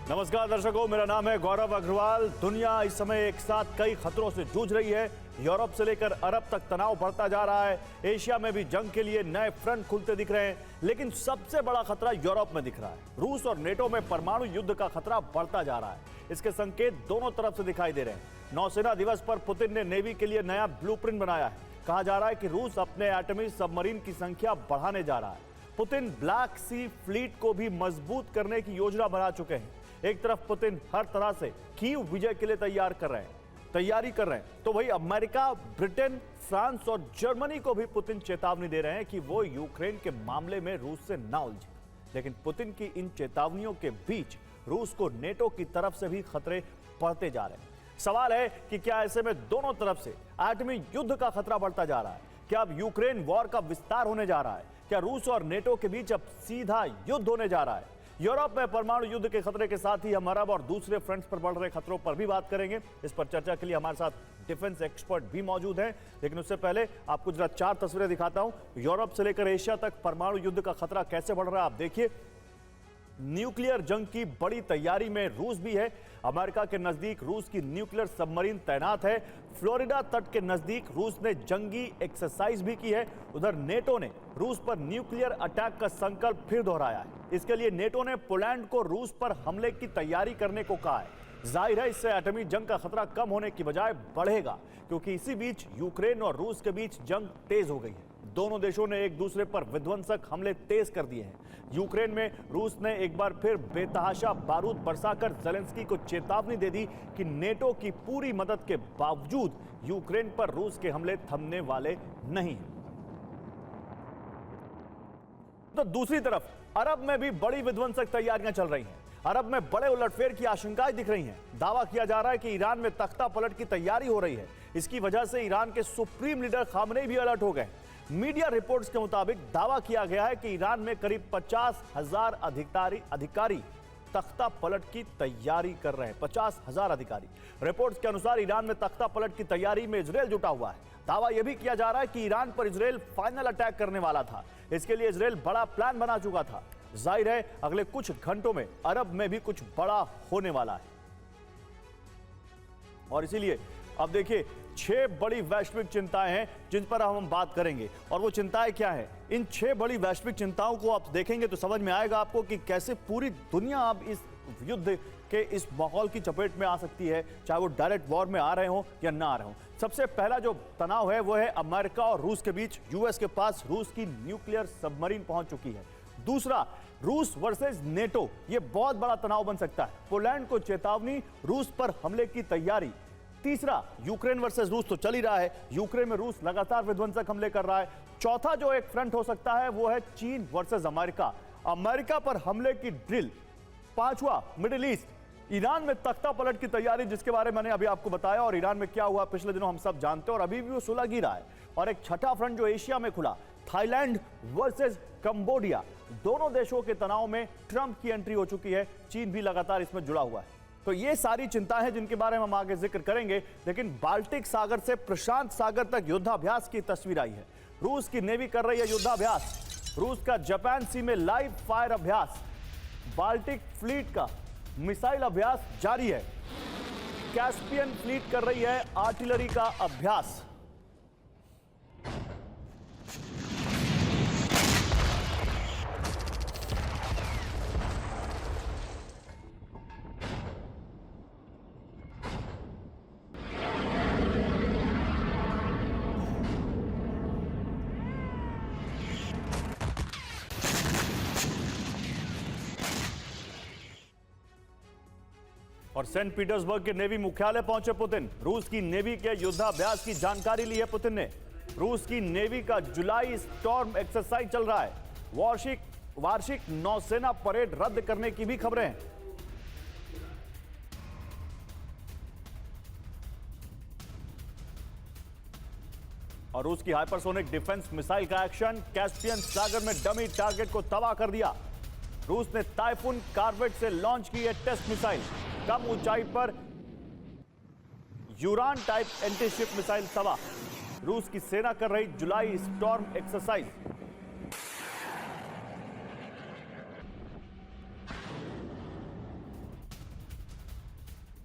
नमस्कार दर्शकों, मेरा नाम है गौरव अग्रवाल। दुनिया इस समय एक साथ कई खतरों से जूझ रही है। यूरोप से लेकर अरब तक तनाव बढ़ता जा रहा है। एशिया में भी जंग के लिए नए फ्रंट खुलते दिख रहे हैं, लेकिन सबसे बड़ा खतरा यूरोप में दिख रहा है। रूस और नेटो में परमाणु युद्ध का खतरा बढ़ता जा रहा है। इसके संकेत दोनों तरफ से दिखाई दे रहे हैं। नौसेना दिवस पर पुतिन ने नेवी के लिए नया ब्लूप्रिंट बनाया है। कहा जा रहा है कि रूस अपने एटमी सबमरीन की संख्या बढ़ाने जा रहा है। पुतिन ब्लैक सी फ्लीट को भी मजबूत करने की योजना बना चुके हैं। एक तरफ पुतिन हर तरह से कीव विजय के लिए तैयारी कर रहे हैं, तो वही अमेरिका, ब्रिटेन, फ्रांस और जर्मनी को भी पुतिन चेतावनी दे रहे हैं कि वो यूक्रेन के मामले में रूस से ना उलझे। लेकिन पुतिन की इन चेतावनियों के बीच रूस को नेटो की तरफ से भी खतरे बढ़ते जा रहे हैं। सवाल है कि क्या ऐसे में दोनों तरफ से एटमी युद्ध का खतरा बढ़ता जा रहा है? क्या अब यूक्रेन वॉर का विस्तार होने जा रहा है? क्या रूस और नेटो के बीच अब सीधा युद्ध होने जा रहा है? यूरोप में परमाणु युद्ध के खतरे के साथ ही हम अरब और दूसरे फ्रंट्स पर बढ़ रहे खतरों पर भी बात करेंगे। इस पर चर्चा के लिए हमारे साथ डिफेंस एक्सपर्ट भी मौजूद हैं। लेकिन उससे पहले आपको जरा 4 तस्वीरें दिखाता हूं। यूरोप से लेकर एशिया तक परमाणु युद्ध का खतरा कैसे बढ़ रहा है आप देखिए। न्यूक्लियर जंग की बड़ी तैयारी में रूस भी है। अमेरिका के नजदीक रूस की न्यूक्लियर सबमरीन तैनात है। फ्लोरिडा तट के नजदीक रूस ने जंगी एक्सरसाइज भी की है। उधर नेटो ने रूस पर न्यूक्लियर अटैक का संकल्प फिर दोहराया है। इसके लिए नेटो ने पोलैंड को रूस पर हमले की तैयारी करने को कहा है। जाहिर है इससे एटमी जंग का खतरा कम होने की बजाय बढ़ेगा, क्योंकि इसी बीच यूक्रेन और रूस के बीच जंग तेज हो गई है। दोनों देशों ने एक दूसरे पर विध्वंसक हमले तेज कर दिए हैं। यूक्रेन में रूस ने एक बार फिर बेतहाशा बारूद बरसाकर ज़ेलेंस्की को चेतावनी दे दी कि नेटो की पूरी मदद के बावजूद यूक्रेन पर रूस के हमले थमने वाले नहीं हैं। तो दूसरी तरफ अरब में भी बड़ी विध्वंसक तैयारियां चल रही हैं। अरब में बड़े उलटफेर की आशंकाएं दिख रही हैं। दावा किया जा रहा है कि ईरान में तख्ता पलट की तैयारी हो रही है। इसकी वजह से ईरान के सुप्रीम लीडर खामनेई भी अलर्ट हो गए। मीडिया रिपोर्ट्स के मुताबिक दावा किया गया है कि ईरान में करीब 50,000 अधिकारी तख्ता पलट की तैयारी कर रहे हैं। 50,000 अधिकारी। रिपोर्ट्स के अनुसार ईरान में तख्ता पलट की तैयारी में इजरायल जुटा हुआ है। दावा यह भी किया जा रहा है कि ईरान पर इजरायल फाइनल अटैक करने वाला था। इसके लिए इजरायल बड़ा प्लान बना चुका था। जाहिर है अगले कुछ घंटों में अरब में भी कुछ बड़ा होने वाला है। और इसीलिए अब देखिए 6 बड़ी वैश्विक चिंताएं हैं जिन पर हम बात करेंगे। और वो चिंताएं क्या है? इन 6 बड़ी वैश्विक चिंताओं को आप देखेंगे तो समझ में आएगा आपको कि कैसे पूरी दुनिया अब इस युद्ध के इस माहौल की चपेट में आ सकती है, चाहे वो डायरेक्ट वॉर में आ रहे हो या ना आ रहे हो। सबसे पहला जो तनाव है वो है अमेरिका और रूस के बीच। यूएस के पास रूस की न्यूक्लियर सबमरीन पहुंच चुकी है। दूसरा, रूस वर्सेस नेटो, ये बहुत बड़ा तनाव बन सकता है। पोलैंड को चेतावनी, रूस पर हमले की तैयारी। तीसरा, यूक्रेन वर्सेस रूस तो चल ही रहा है। यूक्रेन में रूस लगातार विध्वंसक हमले कर रहा है। चौथा जो एक फ्रंट हो सकता है वो है चीन वर्सेस अमेरिका। अमेरिका पर हमले की ड्रिल। पांचवा, मिडिल ईस्ट, ईरान में तख्ता पलट की तैयारी, जिसके बारे में मैंने अभी आपको बताया। और ईरान में क्या हुआ पिछले दिनों हम सब जानते हैं और अभी भी वो सुलग ही रहा है। और एक छठा फ्रंट जो एशिया में खुला, थाईलैंड वर्सेस कंबोडिया। दोनों देशों के तनाव में ट्रंप की एंट्री हो चुकी है। चीन भी लगातार इसमें जुड़ा हुआ है। तो ये सारी चिंताएं हैं जिनके बारे में हम आगे जिक्र करेंगे। लेकिन बाल्टिक सागर से प्रशांत सागर तक युद्धाभ्यास की तस्वीर आई है। रूस की नेवी कर रही है युद्धाभ्यास। रूस का जापान सी में लाइव फायर अभ्यास। बाल्टिक फ्लीट का मिसाइल अभ्यास जारी है। कैस्पियन फ्लीट कर रही है आर्टिलरी का अभ्यास। और सेंट पीटर्सबर्ग के नेवी मुख्यालय पहुंचे पुतिन। रूस की नेवी के युद्धाभ्यास की जानकारी ली है पुतिन ने। रूस की नेवी का जुलाई स्टॉर्म एक्सरसाइज चल रहा है। वार्षिक नौसेना परेड रद्द करने की भी खबरें हैं। और रूस की हाइपरसोनिक डिफेंस मिसाइल का एक्शन। कैस्पियन सागर में डमी टारगेट को तबाह कर दिया। रूस ने टाइफून कार्वेट से लॉन्च की है टेस्ट मिसाइल। कम ऊंचाई पर यूरान टाइप एंटीशिप मिसाइल तबाह। रूस की सेना कर रही जुलाई स्टॉर्म एक्सरसाइज।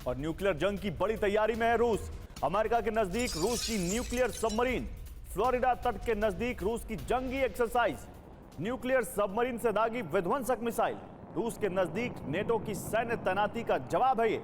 और न्यूक्लियर जंग की बड़ी तैयारी में है रूस। अमेरिका के नजदीक रूस की न्यूक्लियर सबमरीन, फ्लोरिडा तट के नजदीक रूस की जंगी एक्सरसाइज, न्यूक्लियर सबमरीन से दागी विध्वंसक मिसाइल, रूस के नजदीक नेटो की सैन्य तैनाती का जवाब है ये।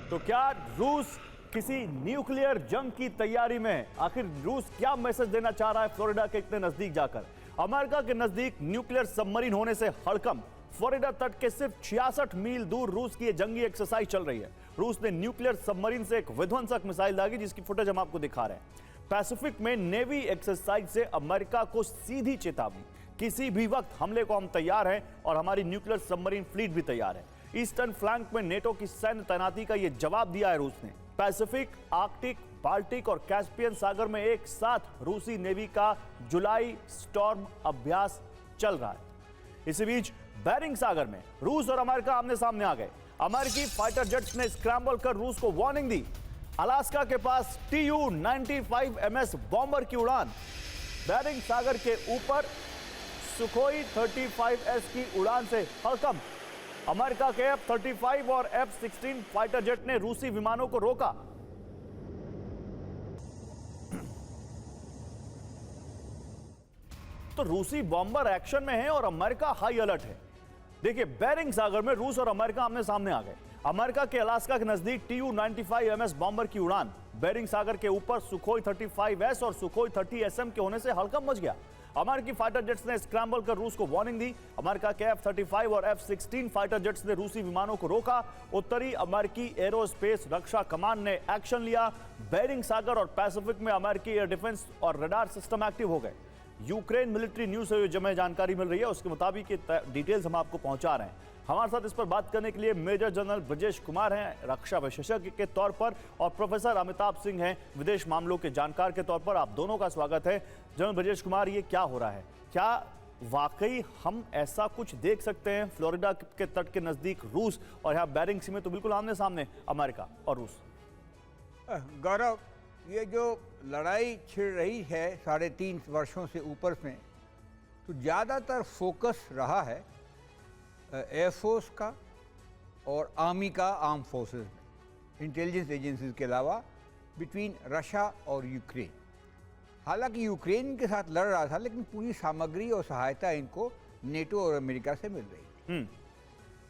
तो क्या रूस किसी न्यूक्लियर जंग की तैयारी में है? आखिर रूस क्या मैसेज देना चाह रहा है फ्लोरिडा के इतने नजदीक जाकर? अमेरिका के नजदीक न्यूक्लियर सबमरीन होने से हड़कंप। फ्लोरिडा तट के सिर्फ 66 मील दूर रूस की ये जंगी एक्सरसाइज चल रही है। रूस ने न्यूक्लियर सबमरीन से एक विध्वंसक मिसाइल दागी, जिसकी फुटेज हम आपको दिखा रहे हैं। पैसिफिक में नेवी एक्सरसाइज से अमेरिका को सीधी चेतावनी, किसी भी वक्त हमले को हम तैयार हैं और हमारी न्यूक्लियर सबमरीन फ्लीट भी तैयार है। ईस्टर्न फ्लैंक में नेटो की सैन्य तैनाती का यह जवाब दिया है रूस ने। पैसिफिक, आर्कटिक, बाल्टिक और कैस्पियन सागर में एक साथ रूसी नेवी का जुलाई स्टॉर्म अभ्यास चल रहा है। इसी बीच बेरिंग सागर में रूस और अमेरिका आमने सामने आ गए। अमेरिकी फाइटर जेट्स ने स्क्रैम्बल कर रूस को वार्निंग दी। अलास्का के पास Tu-95MS बॉम्बर की उड़ान। बेरिंग सागर के ऊपर सुखोई 35S की उड़ान से हड़कंप। अमेरिका के F-35 और F-16 फाइटर जेट ने रूसी विमानों को रोका। तो रूसी बॉम्बर एक्शन में है और अमेरिका हाई अलर्ट है। देखिए, बेरिंग सागर में रूस और अमेरिका आमने सामने आ गए। अमेरिका के अलास्का के नजदीक Tu-95MS बॉम्बर की उड़ान। बेरिंग सागर के ऊपर सुखोई 35S और सुखोई 30SM के होने से हड़कंप मच गया। अमेरिकी फाइटर जेट्स ने स्क्रैम्बल कर रूस को वार्निंग दी। अमेरिका के F-35 और F-16 फाइटर जेट्स ने रूसी विमानों को रोका। उत्तरी अमेरिकी एरोस्पेस रक्षा कमान ने एक्शन लिया। बेरिंग सागर और पैसिफिक में अमेरिकी एयर डिफेंस और रडार सिस्टम एक्टिव हो गए। यूक्रेन मिलिट्री न्यूज से जो हमें जानकारी मिल रही है उसके मुताबिक डिटेल्स हम आपको पहुंचा रहे हैं। हमारे साथ इस पर बात करने के लिए मेजर जनरल ब्रजेश कुमार हैं रक्षा विशेषज्ञ के तौर पर, और प्रोफेसर अमिताभ सिंह हैं विदेश मामलों के जानकार के तौर पर। आप दोनों का स्वागत है। जनरल ब्रजेश कुमार, ये क्या हो रहा है? क्या वाकई हम ऐसा कुछ देख सकते हैं? फ्लोरिडा के तट के नजदीक रूस और यहाँ बेरिंग सी में तो बिल्कुल आमने सामने अमेरिका और रूस। गौरव, ये जो लड़ाई छिड़ रही है 3.5 वर्षों से ऊपर में, तो ज़्यादातर फोकस रहा है एयरफोर्स का और आर्मी का, आर्म फोर्सेस में, इंटेलिजेंस एजेंसीज के अलावा, बिटवीन रशिया और यूक्रेन। हालांकि यूक्रेन के साथ लड़ रहा था, लेकिन पूरी सामग्री और सहायता इनको नेटो और अमेरिका से मिल रही है।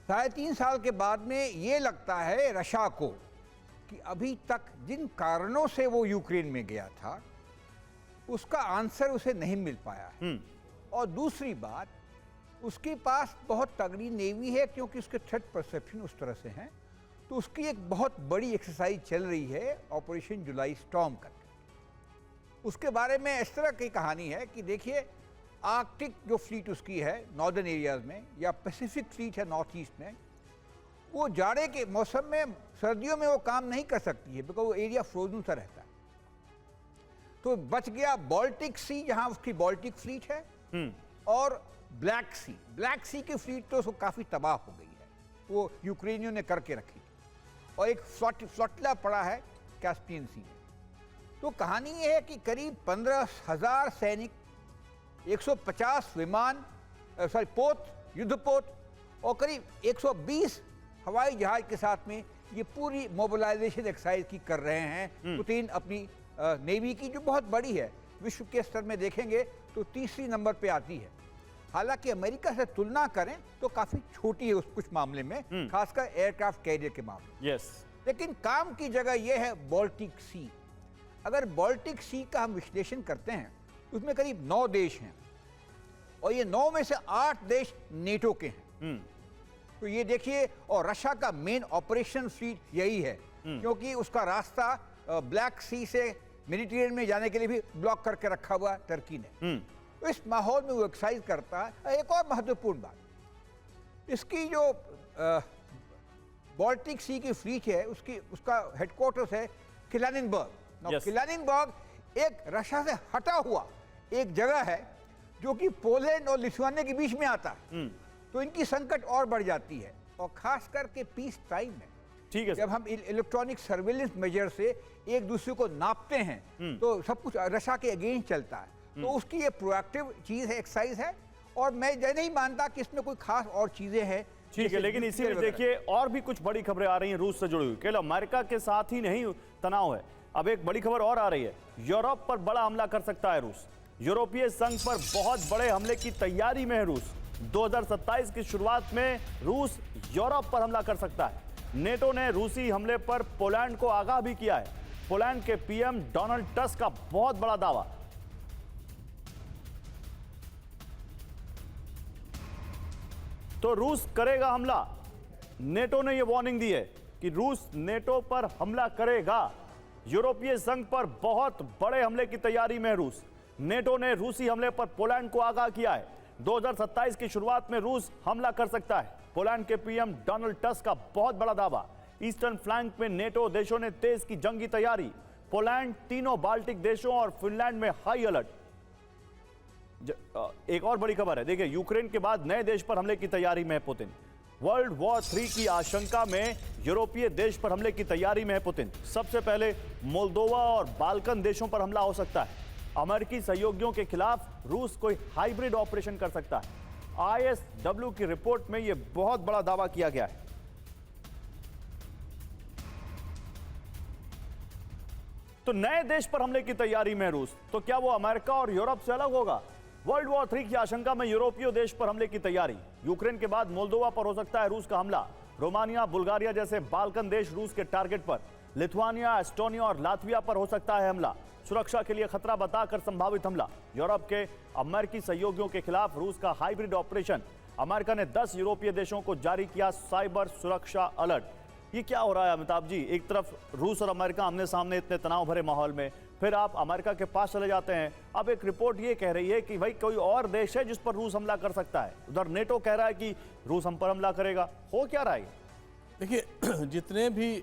3.5 साल के बाद में ये लगता है रशिया को कि अभी तक जिन कारणों से वो यूक्रेन में गया था उसका आंसर उसे नहीं मिल पाया है। और दूसरी बात, उसके पास बहुत तगड़ी नेवी है, क्योंकि उसके थ्रेट परसेप्शन उस तरह से हैं। तो उसकी एक बहुत बड़ी एक्सरसाइज चल रही है, ऑपरेशन जुलाई स्टॉर्म करके। उसके बारे में इस तरह की कहानी है कि देखिए, आर्कटिक जो फ्लीट उसकी है नॉर्दर्न एरियाज में, या पैसिफिक फ्लीट है नॉर्थ ईस्ट में, वो जाड़े के मौसम में, सर्दियों में वो काम नहीं कर सकती है, बिकॉज वो एरिया फ्रोजन सा रहता है। तो बच गया बाल्टिक सी, जहां उसकी बाल्टिक फ्लीट है, और ब्लैक सी की फ्लीट तो उसको काफ़ी तबाह हो गई है, वो यूक्रेनियों ने करके रखी थी। और एक फ्लोटिला पड़ा है कैस्पियन सी में। तो कहानी ये है कि करीब 15,000 सैनिक, 150 विमान, पोत, युद्धपोत, और करीब 120 हवाई जहाज के साथ में ये पूरी मोबिलाइजेशन एक्सरसाइज की कर रहे हैं पुतिन अपनी नेवी की, जो बहुत बड़ी है। विश्व के स्तर में देखेंगे तो तीसरी नंबर पे आती है। हालांकि अमेरिका से तुलना करें तो काफी छोटी है उस कुछ मामले में, खासकर एयरक्राफ्ट कैरियर के मामले। लेकिन काम की जगह यह है बाल्टिक सी। अगर बाल्टिक सी का हम विश्लेषण करते हैं, उसमें करीब 9 देश हैं, और ये 9 में से 8 देश नेटो के हैं। तो ये देखिए, और रशिया का मेन ऑपरेशन फ्लीट यही है, क्योंकि उसका रास्ता ब्लैक सी से मेडिटेरियन में जाने के लिए भी ब्लॉक करके रखा हुआ टर्की ने। तो इस माहौल में वो एक्सरसाइज करता है। एक और महत्वपूर्ण बात, इसकी जो बाल्टिक सी की फ्लीट है, उसका हेडक्वार्टर्स है किलानिनबर्ग। किलानिनबर्ग एक रशिया से हटा हुआ एक जगह है, जो कि पोलैंड और लिथुआनिया के बीच में आता है। तो इनकी संकट और बढ़ जाती है, और खास करके पीस टाइम में ठीक है सर। जब हम इलेक्ट्रॉनिक सर्वेलेंस मेजर से एक दूसरे को नापते हैं तो सब कुछ रशिया के अगेंस्ट चलता है। तो उसकी ये प्रोएक्टिव चीज है, एक्सरसाइज है, और मैं ये नहीं मानता कि इसमें कोई खास और चीजें हैं। ठीक है, लेकिन इसी में देखिए और भी कुछ बड़ी खबरें आ रही हैं रूस से जुड़ी हुई। केवल अमेरिका के साथ ही नहीं तनाव है, अब एक बड़ी खबर और आ रही है, यूरोप पर बड़ा हमला कर सकता है रूस। यूरोपीय संघ पर बहुत बड़े हमले की तैयारी में है रूस। 2027 की शुरुआत में रूस यूरोप पर हमला कर सकता है। नेटो ने रूसी हमले पर पोलैंड को आगाह भी किया है। पोलैंड के पीएम डोनाल्ड टस्क का बहुत बड़ा दावा। तो रूस करेगा हमला, नेटो ने यह वार्निंग दी है कि रूस नेटो पर हमला करेगा। यूरोपीय संघ पर बहुत बड़े हमले की तैयारी में है रूस। नेटो ने रूसी हमले पर पोलैंड को आगाह किया है। 2027 की शुरुआत में रूस हमला कर सकता है। पोलैंड के पीएम डोनाल्ड टस्क का बहुत बड़ा दावा। ईस्टर्न फ्लैंक में नेटो देशों ने तेज की जंगी तैयारी। पोलैंड, तीनों बाल्टिक देशों और फिनलैंड में हाई अलर्ट। एक और बड़ी खबर है, देखिए यूक्रेन के बाद नए देश पर हमले की तैयारी में है पुतिन। वर्ल्ड वॉर 3 की आशंका में यूरोपीय देश पर हमले की तैयारी में है पुतिन। सबसे पहले मोल्दोवा और बाल्कन देशों पर हमला हो सकता है। अमेरिकी सहयोगियों के खिलाफ रूस कोई हाइब्रिड ऑपरेशन कर सकता है। ISW की रिपोर्ट में यह बहुत बड़ा दावा किया गया है। तो नए देश पर हमले की तैयारी में रूस, तो क्या वो अमेरिका और यूरोप से अलग होगा? वर्ल्ड वॉर 3 की आशंका में यूरोपीय देश पर हमले की तैयारी। यूक्रेन के बाद मोल्दोवा पर हो सकता है रूस का हमला। रोमानिया, बुल्गारिया जैसे बाल्कन देश रूस के टारगेट पर। लिथुआनिया, एस्टोनिया और लातविया पर हो सकता है हमला। सुरक्षा के लिए खतरा बताकर संभावित हमला। यूरोप के अमेरिकी सहयोगियों के खिलाफ रूस का हाइब्रिड ऑपरेशन। अमेरिका ने 10 यूरोपीय देशों को जारी किया साइबर सुरक्षा अलर्ट। ये क्या हो रहा है अमिताभ जी? एक तरफ रूस और अमेरिका आमने सामने इतने तनाव भरे माहौल में, फिर आप अमेरिका के पास चले जाते हैं। अब एक रिपोर्ट ये कह रही है कि भाई कोई और देश है जिस पर रूस हमला कर सकता है। उधर नेटो कह रहा है कि रूस हम पर हमला करेगा। हो क्या रहा है? देखिए, जितने भी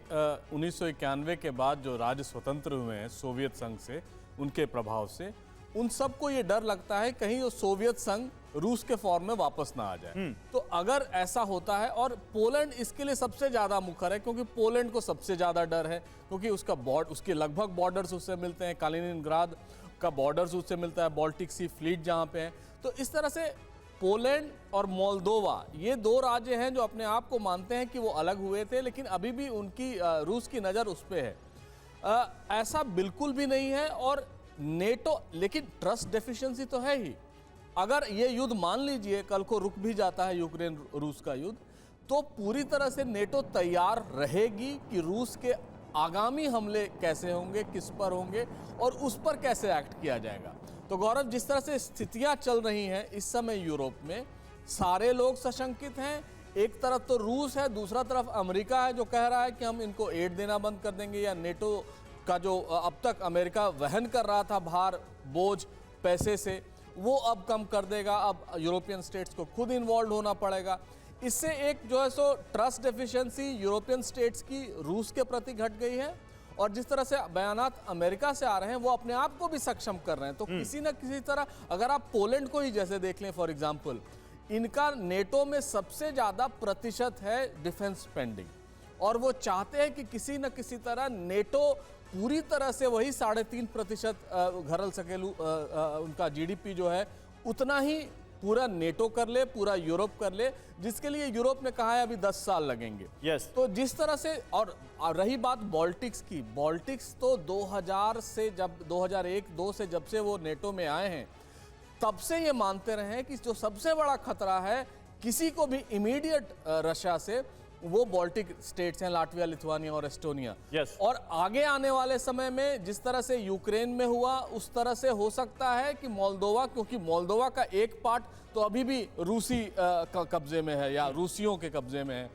1991 के बाद जो राज्य स्वतंत्र हुए हैं सोवियत संघ से, उनके प्रभाव से, उन सबको ये डर लगता है कहीं वो सोवियत संघ रूस के फॉर्म में वापस ना आ जाए। तो अगर ऐसा होता है, और पोलैंड इसके लिए सबसे ज्यादा मुखर है, क्योंकि पोलैंड को सबसे ज्यादा डर है, क्योंकि उसके लगभग बॉर्डर्स उससे मिलते हैं। कालिनिनग्राद का बॉर्डर्स उससे मिलता है, बाल्टिक सी फ्लीट जहां पे है। तो इस तरह से पोलैंड और मोल्दोवा ये दो राज्य हैं जो अपने आप को मानते हैं कि वो अलग हुए थे, लेकिन अभी भी उनकी रूस की नज़र उस पर है। ऐसा बिल्कुल भी नहीं है। और नेटो, लेकिन ट्रस्ट डेफिशिएंसी तो है ही। अगर ये युद्ध मान लीजिए कल को रुक भी जाता है यूक्रेन रूस का युद्ध, तो पूरी तरह से नेटो तैयार रहेगी कि रूस के आगामी हमले कैसे होंगे, किस पर होंगे और उस पर कैसे एक्ट किया जाएगा। तो गौरव, जिस तरह से स्थितियां चल रही हैं इस समय यूरोप में, सारे लोग सशंकित हैं। एक तरफ तो रूस है, दूसरा तरफ अमेरिका है जो कह रहा है कि हम इनको एड देना बंद कर देंगे, या नेटो का जो अब तक अमेरिका वहन कर रहा था भार, बोझ पैसे से, वो अब कम कर देगा। अब यूरोपियन स्टेट्स को खुद इन्वॉल्व होना पड़ेगा। इससे एक जो है so trust deficiency European states की रूस के प्रति घट गई है। और जिस तरह से बयानात अमेरिका से आ रहे हैं वो अपने आप को भी सक्षम कर रहे हैं। तो किसी न किसी तरह, अगर आप पोलैंड को ही जैसे देख लें फॉर एग्जांपल, इनका नेटो में सबसे ज़्यादा प्रतिशत है डिफेंस स्पेंडिंग, और वो चाहते हैं कि किसी न किसी तरह नेटो पूरी तरह से वही 3.5% घरल सके, उनका GDP जो है उतना ही पूरा नेटो कर ले, पूरा यूरोप कर ले, जिसके लिए यूरोप ने कहा है अभी 10 साल लगेंगे। यस। तो जिस तरह से, और रही बात बाल्टिक्स की, बाल्टिक्स तो 2000 से, जब 2001-2 से जब से वो नेटो में आए हैं, तब से ये मानते रहे हैं कि जो सबसे बड़ा खतरा है किसी को भी इमीडिएट रशिया से, वो बाल्टिक स्टेट्स हैं, लाटविया, लिथुआनिया और एस्टोनिया। Yes. और आगे आने वाले समय में जिस तरह से यूक्रेन में हुआ, उस तरह से हो सकता है कि मोल्दोवा, क्योंकि मोल्दोवा का एक पार्ट तो अभी भी रूसी कब्जे में है, या रूसियों के कब्जे में है,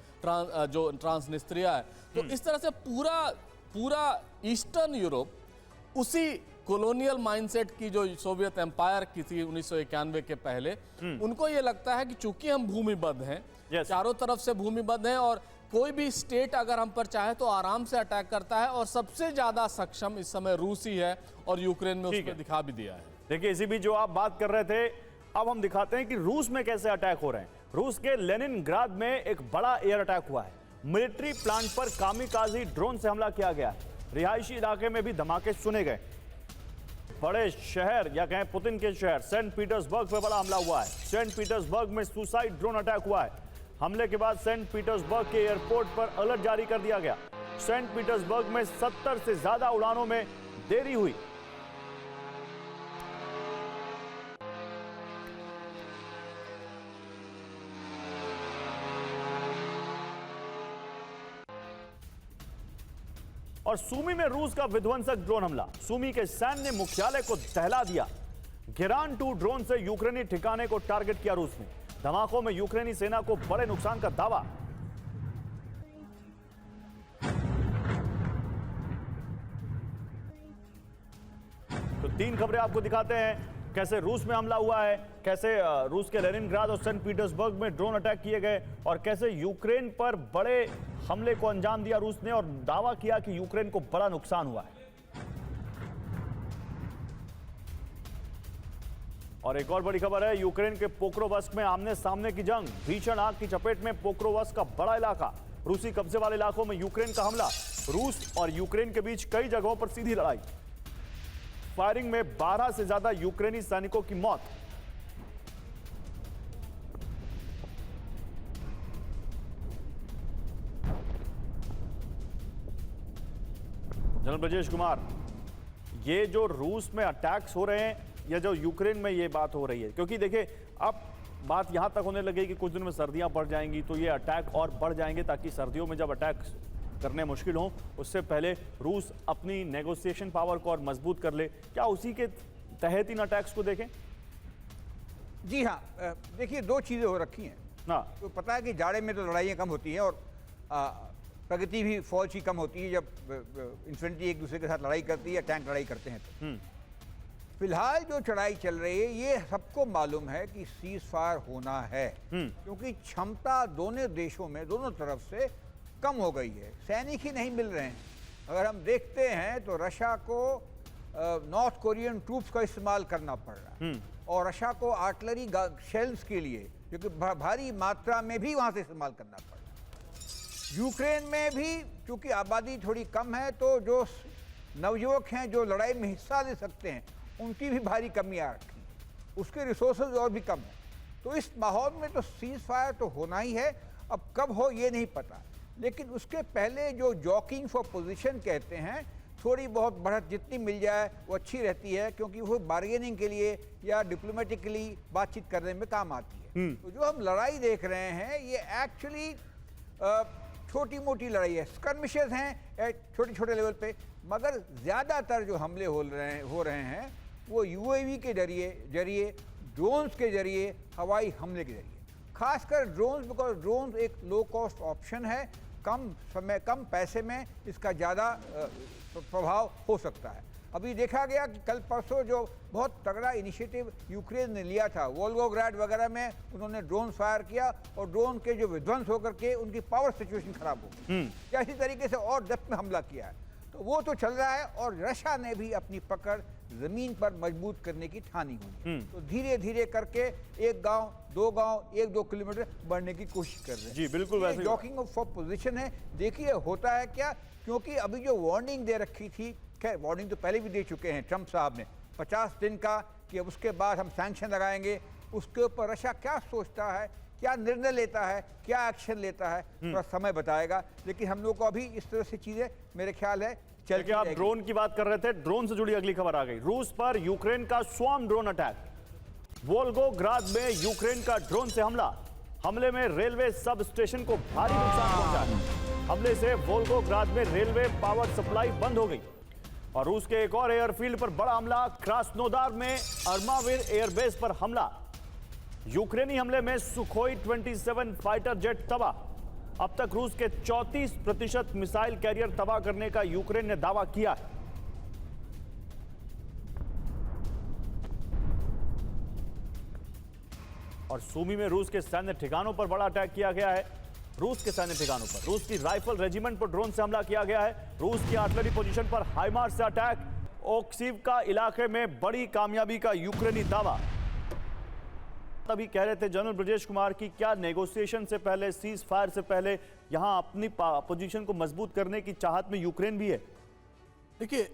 जो ट्रांसनिस्त्रिया है। तो इस तरह से पूरा ईस्टर्न यूरोप उसी कॉलोनियल माइंडसेट की जो सोवियत एम्पायर की थी 1991 के पहले, उनको ये लगता है कि चूंकि हम भूमिबद्ध हैं, चारों तरफ से भूमिबद्ध हैं, और कोई भी स्टेट अगर हम पर चाहे तो आराम से अटैक करता है, और सबसे ज्यादा सक्षम इस समय रूस ही है, और यूक्रेन में उसने दिखा भी दिया है। देखिए, इसी बीच जो आप बात कर रहे थे, अब हम दिखाते हैं कि रूस में कैसे अटैक हो रहे हैं। रूस के लेनिनग्राद में एक बड़ा एयर अटैक हुआ है। मिलिट्री प्लांट पर कामिकाजी ड्रोन से हमला किया गया। रिहायशी इलाके में भी धमाके सुने गए। बड़े शहर या कहें पुतिन के शहर सेंट पीटर्सबर्ग पर बड़ा हमला हुआ है। सेंट पीटर्सबर्ग में सुसाइड ड्रोन अटैक हुआ है। हमले के बाद सेंट पीटर्सबर्ग के एयरपोर्ट पर अलर्ट जारी कर दिया गया। सेंट पीटर्सबर्ग में 70 से ज्यादा उड़ानों में देरी हुई। और सूमी में रूस का विध्वंसक ड्रोन हमला। सूमी के सैन्य मुख्यालय को दहला दिया। गिरान 2 ड्रोन से यूक्रेनी ठिकाने को टारगेट किया रूस ने। धमाकों में यूक्रेनी सेना को बड़े नुकसान का दावा। तो 3 खबरें आपको दिखाते हैं, कैसे रूस में हमला हुआ है, कैसे रूस के लेनिनग्राद और सेंट पीटर्सबर्ग में ड्रोन अटैक किए गए, और कैसे यूक्रेन पर बड़े हमले को अंजाम दिया रूस ने और दावा किया कि यूक्रेन को बड़ा नुकसान हुआ है। और एक और बड़ी खबर है, यूक्रेन के पोक्रोवस्क में आमने सामने की जंग। भीषण आग की चपेट में पोक्रोवस्क का बड़ा इलाका। रूसी कब्जे वाले इलाकों में यूक्रेन का हमला। रूस और यूक्रेन के बीच कई जगहों पर सीधी लड़ाई। फायरिंग में 12 से ज्यादा यूक्रेनी सैनिकों की मौत। जनरल ब्रजेश कुमार, ये जो रूस में अटैक्स हो रहे हैं या जो यूक्रेन में ये बात हो रही है, क्योंकि देखिए अब बात यहां तक होने लगी कि कुछ दिन में सर्दियां बढ़ जाएंगी तो ये अटैक और बढ़ जाएंगे, ताकि सर्दियों में जब अटैक करने मुश्किल हो उससे पहले रूस अपनी नेगोशिएशन पावर को और मजबूत कर ले। क्या उसी के तहत इन अटैक्स को देखें? जी हाँ, देखिए 2 चीज़ें हो रखी हैं ना। तो पता है कि जाड़े में तो लड़ाइयाँ कम होती हैं और प्रगति भी फौज की कम होती है जब इन्फेंट्री एक दूसरे के साथ लड़ाई करती है या टैंक लड़ाई करते हैं तो। फिलहाल जो चढ़ाई चल रही है ये सबको मालूम है कि सीज फायर होना है, क्योंकि क्षमता दोनों देशों में दोनों तरफ से कम हो गई है। सैनिक ही नहीं मिल रहे हैं। अगर हम देखते हैं तो रशिया को नॉर्थ कोरियन ट्रूप्स का इस्तेमाल करना पड़ रहा है और रशिया को आर्टिलरी शेल्स के लिए क्योंकि भारी मात्रा में भी वहाँ से इस्तेमाल करना पड़ रहा है। यूक्रेन में भी चूँकि आबादी थोड़ी कम है तो जो नवयुवक हैं जो लड़ाई में हिस्सा ले सकते हैं उनकी भी भारी कमी आ रखी है, उसके रिसोर्सेज और भी कम है। तो इस माहौल में तो सीज फायर तो होना ही है। अब कब हो ये नहीं पता, लेकिन उसके पहले जो जॉकिंग फॉर पोजीशन कहते हैं, थोड़ी बहुत बढ़त जितनी मिल जाए वो अच्छी रहती है, क्योंकि वो बार्गेनिंग के लिए या डिप्लोमेटिकली बातचीत करने में काम आती है। तो जो हम लड़ाई देख रहे हैं ये एक्चुअली छोटी मोटी लड़ाई है, स्कर्मिशेस हैं छोटे छोटे लेवल पे, मगर ज़्यादातर जो हमले हो रहे हैं वो यूएवी के जरिए ड्रोन्स के जरिए, हवाई हमले के जरिए, खासकर ड्रोन्स, बिकॉज ड्रोन्स एक लो कॉस्ट ऑप्शन है। कम समय कम पैसे में इसका ज़्यादा प्रभाव हो सकता है। अभी देखा गया कि कल परसों जो बहुत तगड़ा इनिशिएटिव यूक्रेन ने लिया था, वोल्गोग्राड वगैरह में उन्होंने ड्रोन फायर किया और ड्रोन के जो विध्वंस होकर के उनकी पावर सिचुएशन खराब हो गई। क्या इसी तरीके से और डेप्थ में हमला किया है, तो वो तो चल रहा है और रशिया ने भी अपनी पकड़ जमीन पर मजबूत करने की ठानी हुई। तो धीरे धीरे करके 1 गांव 2 गांव 1-2 किलोमीटर बढ़ने की कोशिश कर रहे हैं। जी बिल्कुल, वैसे जॉकिंग फॉर पोजीशन है। देखिए होता है क्या, क्योंकि अभी जो वार्निंग दे रखी थी, खैर वार्निंग तो पहले भी दे चुके हैं ट्रंप साहब ने 50 दिन का, कि उसके बाद हम सैंक्शन लगाएंगे। उसके ऊपर रशिया क्या सोचता है, क्या निर्णय लेता है, क्या एक्शन लेता है, थोड़ा समय बताएगा। लेकिन हम लोग को अभी इस तरह से चीजें मेरे ख्याल है चल के आप ड्रोन की बात कर रहे थे, ड्रोन से जुड़ी अगली खबर आ गई। रूस पर यूक्रेन का स्वॉर्म ड्रोन अटैक। वोल्गोग्राद में यूक्रेन का ड्रोन से हमला। हमले में रेलवे सब स्टेशन को भारी नुकसान पहुंचा। हमले से वोल्गोग्राद में रेलवे पावर सप्लाई बंद हो गई। और रूस के एक और एयरफील्ड पर बड़ा हमला। क्रास्नोदार में अर्माविर एयरबेस पर हमला। यूक्रेनी हमले में सुखोई 27 फाइटर जेट तबाह। अब तक रूस के 34% मिसाइल कैरियर तबाह करने का यूक्रेन ने दावा किया है। और सूमी में रूस के सैन्य ठिकानों पर बड़ा अटैक किया गया है। रूस के सैन्य ठिकानों पर रूस की राइफल रेजिमेंट पर ड्रोन से हमला किया गया है। रूस की आर्टिलरी पोजीशन पर हाइमार्स से अटैक। ओक्सीव का इलाके में बड़ी कामयाबी का यूक्रेनी दावा। तभी कह रहे थे जनरल ब्रजेश कुमार की क्या नेगोशिएशन से पहले, सीज फायर से पहले यहां अपनी पोजीशन को मजबूत करने की चाहत में यूक्रेन भी है? देखिए,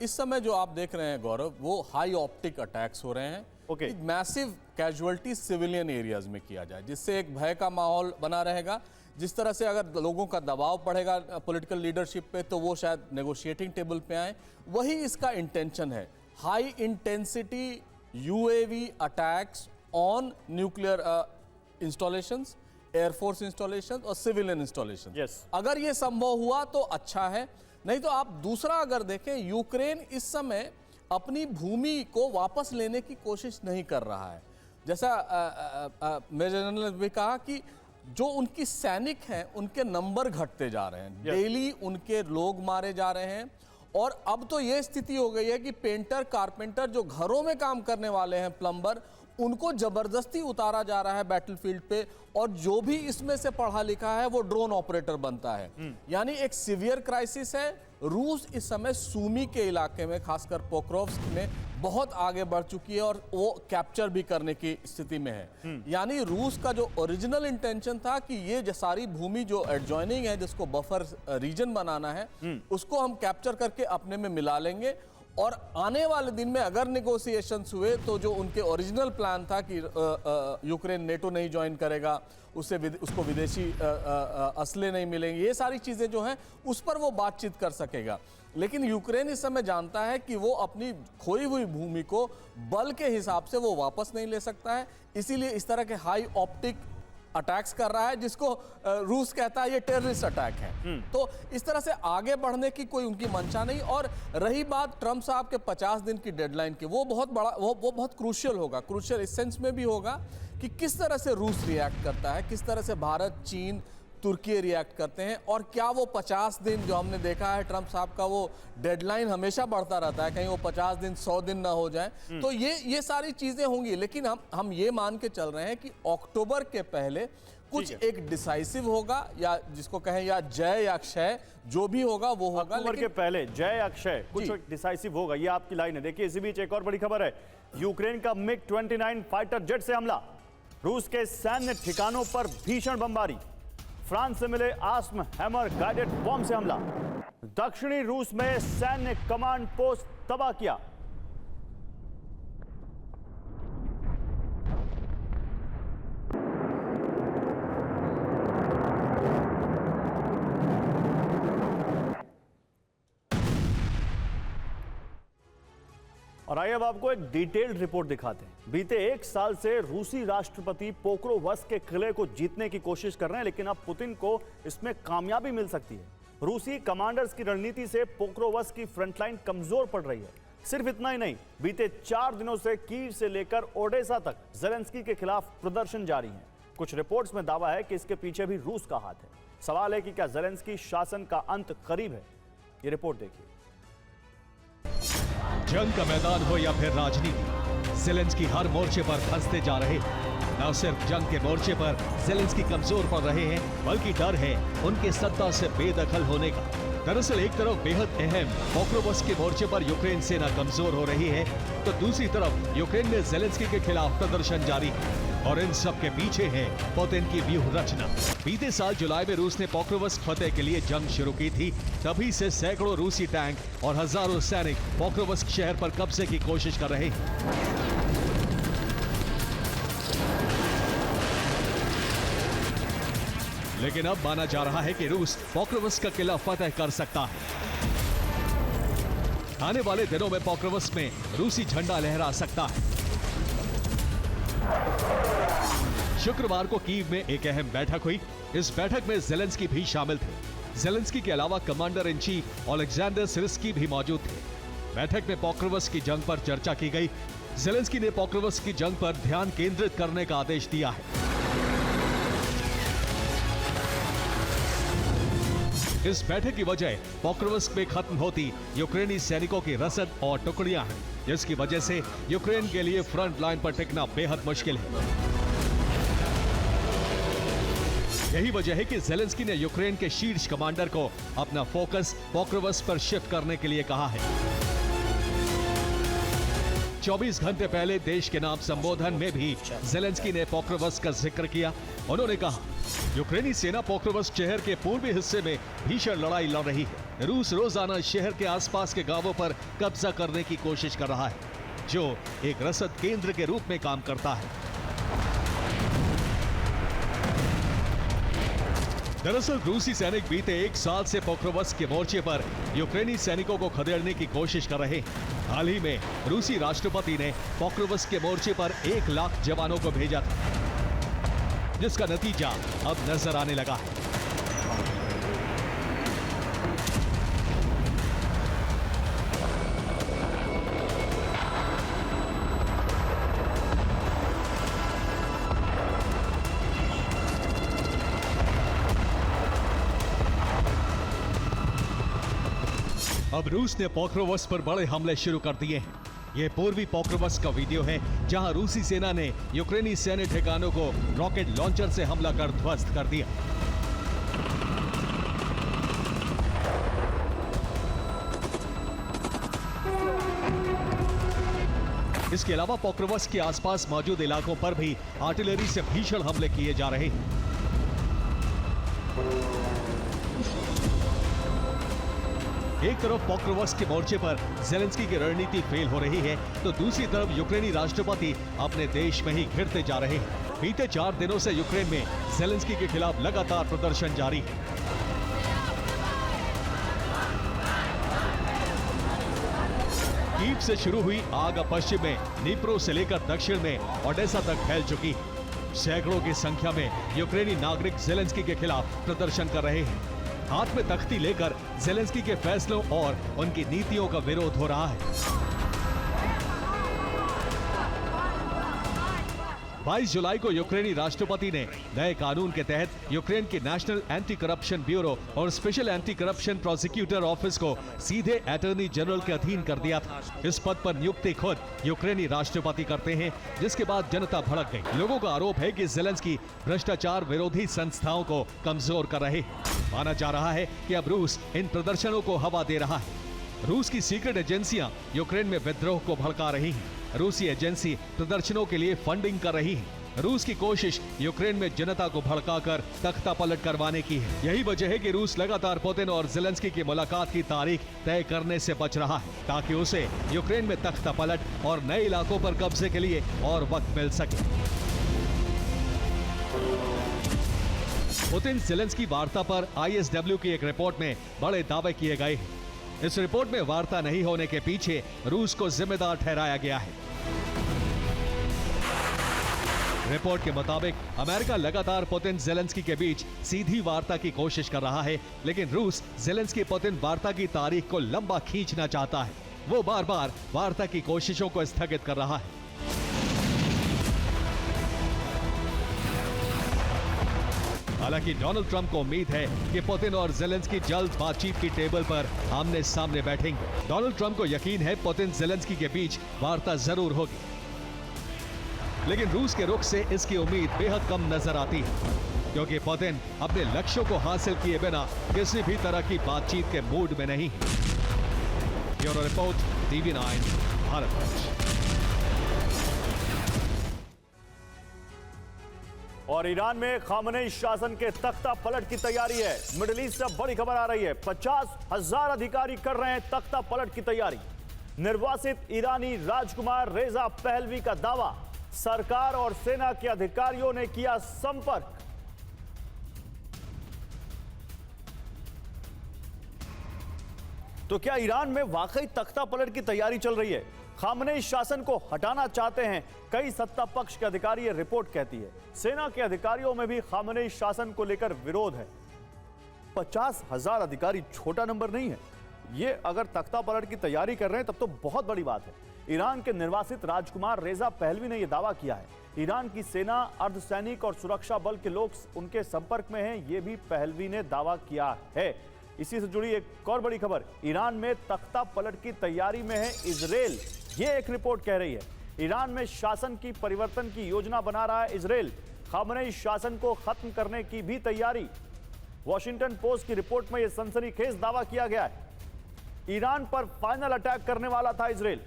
इस समय जो आप देख रहे हैं गौरव, वो हाई ऑप्टिक अटैक्स हो रहे हैं। Okay. Massive casualty civilian areas में किया जाए, जिससे एक भय का माहौल बना रहेगा। जिस तरह से अगर लोगों का दबाव पड़ेगा पॉलिटिकल लीडरशिप पे, तो वो शायद नेगोशिएटिंग टेबल पे आए। वही इसका इंटेंशन है, high intensity UAV attacks on nuclear installations, air force installation और सिविलियन इंस्टॉलेशन। Yes. अगर ये संभव हुआ तो अच्छा है, नहीं तो आप दूसरा अगर देखें, यूक्रेन इस समय अपनी भूमि को वापस लेने की कोशिश नहीं कर रहा है। जैसा मेजर जनरल ने भी कहा कि जो उनकी सैनिक हैं उनके नंबर घटते जा रहे हैं, डेली उनके लोग मारे जा रहे हैं। और अब तो ये स्थिति हो गई है कि पेंटर, कारपेंटर, जो घरों में काम करने वाले हैं, प्लम्बर, उनको जबरदस्ती उतारा जा रहा है बैटलफील्ड पे, और जो भी इसमें से पढ़ा लिखा है वो ड्रोन ऑपरेटर बनता है। यानी एक सीवियर क्राइसिस है। रूस इस समय सूमी के इलाके में, खासकर पोक्रोव्स्क में बहुत आगे बढ़ चुकी है और वो कैप्चर भी करने की स्थिति में है। यानी रूस का जो ओरिजिनल इंटेंशन था कि ये सारी भूमि जो एडजॉइनिंग है, जिसको बफर रीजन बनाना है, उसको हम कैप्चर करके अपने में मिला लेंगे। और आने वाले दिन में अगर नेगोशिएशंस हुए तो जो उनके ओरिजिनल प्लान था कि यूक्रेन नेटो नहीं ज्वाइन करेगा, उसको विदेशी असले नहीं मिलेंगे, ये सारी चीज़ें जो हैं उस पर वो बातचीत कर सकेगा। लेकिन यूक्रेन इस समय जानता है कि वो अपनी खोई हुई भूमि को बल के हिसाब से वो वापस नहीं ले सकता है, इसीलिए इस तरह के हाई ऑप्टिक अटैक्स कर रहा है, जिसको रूस कहता है ये टेररिस्ट अटैक है। तो इस तरह से आगे बढ़ने की कोई उनकी मंशा नहीं। और रही बात ट्रंप साहब के 50 दिन की डेडलाइन की, वो बहुत बड़ा, वो बहुत क्रूशियल होगा। क्रूशियल इस सेंस में भी होगा कि किस तरह से रूस रिएक्ट करता है, किस तरह से भारत, चीन, तुर्की रिएक्ट करते हैं, और क्या वो 50 दिन जो हमने देखा है ट्रंप साहब का, वो डेडलाइन हमेशा बढ़ता रहता है, कहीं वो 50 दिन 100 दिन ना हो जाए। तो ये सारी चीजें होंगी। लेकिन हम ये मान के चल रहे हैं कि अक्टूबर के पहले कुछ एक डिसाइसिव होगा, या जिसको कहें या जय या क्षय, जो भी होगा वो होगा। अक्टूबर के पहले जय या क्षय, कुछ डिसाइसिव होगा, ये आपकी लाइन है। देखिए, इसी बीच एक और बड़ी खबर है, यूक्रेन का मिग-29 फाइटर जेट से हमला, रूस के सैन्य ठिकानों पर भीषण बमबारी, फ्रांस से मिले आस्म हैमर गाइडेड बॉम्ब से हमला, दक्षिणी रूस में सैन्य कमांड पोस्ट तबाह किया। और आइए अब आपको एक डिटेल्ड रिपोर्ट दिखाते हैं। बीते 1 साल से रूसी राष्ट्रपति पोक्रोवस्क के किले को जीतने की कोशिश कर रहे हैं, लेकिन अब पुतिन को इसमें कामयाबी मिल सकती है। रूसी कमांडर्स की रणनीति से पोक्रोवस्क की फ्रंटलाइन कमजोर पड़ रही है। सिर्फ इतना ही नहीं, बीते 4 दिनों से कीव से लेकर ओडेसा तक जेलेंस्की के खिलाफ प्रदर्शन जारी हैं। कुछ रिपोर्ट्स में दावा है कि इसके पीछे भी रूस का हाथ है। सवाल है कि क्या जेलेंस्की शासन का अंत करीब है? ये रिपोर्ट देखिए। जंग का मैदान हो या फिर राजनीति, जेलेंस्की हर मोर्चे पर फंसते जा रहे हैं। न सिर्फ जंग के मोर्चे पर जेलेंस्की कमजोर पड़ रहे हैं, बल्कि डर है उनके सत्ता से बेदखल होने का। दरअसल एक तरफ बेहद अहम पोक्रोवस्क के मोर्चे पर यूक्रेन सेना कमजोर हो रही है, तो दूसरी तरफ यूक्रेन में जेलेंस्की के खिलाफ प्रदर्शन जारी है, और इन सब के पीछे है पुतिन की व्यूह रचना। बीते साल जुलाई में रूस ने पोक्रोवस्क फतेह के लिए जंग शुरू की थी। तभी से सैकड़ों रूसी टैंक और हजारों सैनिक पोक्रोवस्क शहर पर कब्जे की कोशिश कर रहे हैं। लेकिन अब माना जा रहा है कि रूस पोक्रोवस्क का किला फतेह कर सकता है। आने वाले दिनों में पोक्रोवस्क में रूसी झंडा लहरा सकता है। शुक्रवार को कीव में एक अहम बैठक हुई। इस बैठक में जेलेंस्की भी शामिल थे। जेलेंस्की के अलावा कमांडर इन चीफ ओलेक्जेंडर सिर्स्की भी मौजूद थे। बैठक में पोक्रोवस्क की जंग पर चर्चा की गई। जेलेंस्की ने पोक्रोवस्क की जंग पर ध्यान केंद्रित करने का आदेश दिया है। इस बैठक की वजह पोक्रोवस्क में खत्म होती यूक्रेनी सैनिकों की रसद और टुकड़ियां हैं, जिसकी वजह से यूक्रेन के लिए फ्रंट लाइन पर टिकना बेहद मुश्किल है। यही वजह है कि जेलेंस्की ने यूक्रेन के शीर्ष कमांडर को अपना फोकस पोक्रोवस्क पर शिफ्ट करने के लिए कहा है। 24 घंटे पहले देश के नाम संबोधन में भी जेलेंस्की ने पोक्रोवस्क का जिक्र किया। उन्होंने कहा, यूक्रेनी सेना पोक्रोवस्क शहर के पूर्वी हिस्से में भीषण लड़ाई लड़ रही है। रूस रोजाना शहर के आसपास के गांवों पर कब्जा करने की कोशिश कर रहा है, जो एक रसद केंद्र के रूप में काम करता है। दरअसल रूसी सैनिक बीते 1 साल से पोक्रोवस्क के मोर्चे पर यूक्रेनी सैनिकों को खदेड़ने की कोशिश कर रहे हैं। हाल ही में रूसी राष्ट्रपति ने पोक्रोवस्क के मोर्चे पर 1 लाख जवानों को भेजा था, जिसका नतीजा अब नजर आने लगा है। अब रूस ने पोक्रोवस्क पर बड़े हमले शुरू कर दिए हैं। ये पूर्वी पोक्रोवस्क का वीडियो है, जहां रूसी सेना ने यूक्रेनी सैन्य ठिकानों को रॉकेट लॉन्चर से हमला कर ध्वस्त कर दिया। इसके अलावा पोक्रोवस्क के आसपास मौजूद इलाकों पर भी आर्टिलरी से भीषण हमले किए जा रहे हैं। एक तरफ पोक्रोवस्क के मोर्चे पर जेलेंस्की की रणनीति फेल हो रही है, तो दूसरी तरफ यूक्रेनी राष्ट्रपति अपने देश में ही घिरते जा रहे हैं। बीते 4 दिनों से यूक्रेन में जेलेंस्की के खिलाफ लगातार प्रदर्शन जारी है। कीव से शुरू हुई आग अब पश्चिम में नीप्रो से लेकर दक्षिण में ओडेसा तक फैल चुकी है। सैकड़ों की संख्या में यूक्रेनी नागरिक जेलेंस्की के खिलाफ प्रदर्शन कर रहे हैं। हाथ में तख्ती लेकर जेलेंस्की के फैसलों और उनकी नीतियों का विरोध हो रहा है। 22 जुलाई को यूक्रेनी राष्ट्रपति ने नए कानून के तहत यूक्रेन के नेशनल एंटी करप्शन ब्यूरो और special anti corruption prosecutor office को सीधे अटॉर्नी जनरल के अधीन कर दिया था। इस पद पर नियुक्ति खुद यूक्रेनी राष्ट्रपति करते हैं, जिसके बाद जनता भड़क गई। लोगों का आरोप है कि जेलेंस्की भ्रष्टाचार विरोधी संस्थाओं को कमजोर कर रहे हैं। माना जा रहा है कि अब रूस इन प्रदर्शनों को हवा दे रहा है। रूस की सीक्रेट एजेंसियां यूक्रेन में विद्रोह को भड़का रही हैं। रूसी एजेंसी प्रदर्शनों के लिए फंडिंग कर रही है। रूस की कोशिश यूक्रेन में जनता को भड़काकर तख्ता पलट करवाने की है। यही वजह है कि रूस लगातार पुतिन और जेलेंस्की की मुलाकात की तारीख तय करने से बच रहा है, ताकि उसे यूक्रेन में तख्ता पलट और नए इलाकों पर कब्जे के लिए और वक्त मिल सके। पुतिन जेलेंस्की वार्ता पर ISW की एक रिपोर्ट में बड़े दावे किए गए हैं। इस रिपोर्ट में वार्ता नहीं होने के पीछे रूस को जिम्मेदार ठहराया गया है। रिपोर्ट के मुताबिक अमेरिका लगातार पुतिन जेलेंस्की के बीच सीधी वार्ता की कोशिश कर रहा है, लेकिन रूस जेलेंस्की पुतिन वार्ता की तारीख को लंबा खींचना चाहता है। वो बार बार वार्ता की कोशिशों को स्थगित कर रहा है। हालांकि डोनाल्ड ट्रंप को उम्मीद है कि पुतिन और जेलेंस्की जल्द बातचीत की टेबल पर आमने सामने बैठेंगे। डोनाल्ड ट्रंप को यकीन है पुतिन जेलेंस्की के बीच वार्ता जरूर होगी, लेकिन रूस के रुख से इसकी उम्मीद बेहद कम नजर आती है, क्योंकि पुतिन अपने लक्ष्यों को हासिल किए बिना किसी भी तरह की बातचीत के मूड में नहीं है। Bureau report, TV9 Bharat. और ईरान में खामनेई शासन के तख्ता पलट की तैयारी है। मिडिल ईस्ट से बड़ी खबर आ रही है। 50,000 अधिकारी कर रहे हैं तख्ता पलट की तैयारी। निर्वासित ईरानी राजकुमार रेजा पहलवी का दावा, सरकार और सेना के अधिकारियों ने किया संपर्क। तो क्या ईरान में वाकई तख्ता पलट की तैयारी चल रही है? खामनेई शासन को हटाना चाहते हैं कई सत्ता पक्ष के अधिकारी, ये रिपोर्ट कहती है। सेना के अधिकारियों में भी खामनेई शासन को लेकर विरोध है। 50,000 अधिकारी छोटा नंबर नहीं है। ये अगर तख्ता पलट की तैयारी कर रहे हैं तब तो बहुत बड़ी बात है। ईरान के निर्वासित राजकुमार रेजा पहलवी ने यह दावा किया है। ईरान की सेना, अर्धसैनिक और सुरक्षा बल के लोग उनके संपर्क में हैं, ये भी पहलवी ने दावा किया है। इसी से जुड़ी एक और बड़ी खबर, ईरान में तख्ता पलट की तैयारी में है इजराइल। ये एक रिपोर्ट कह रही है ईरान में शासन की परिवर्तन की योजना बना रहा है इजराइल। खामनेई शासन को खत्म करने की भी तैयारी। वॉशिंगटन पोस्ट की रिपोर्ट में यह सनसनीखेज दावा किया गया है। ईरान पर फाइनल अटैक करने वाला था इजराइल।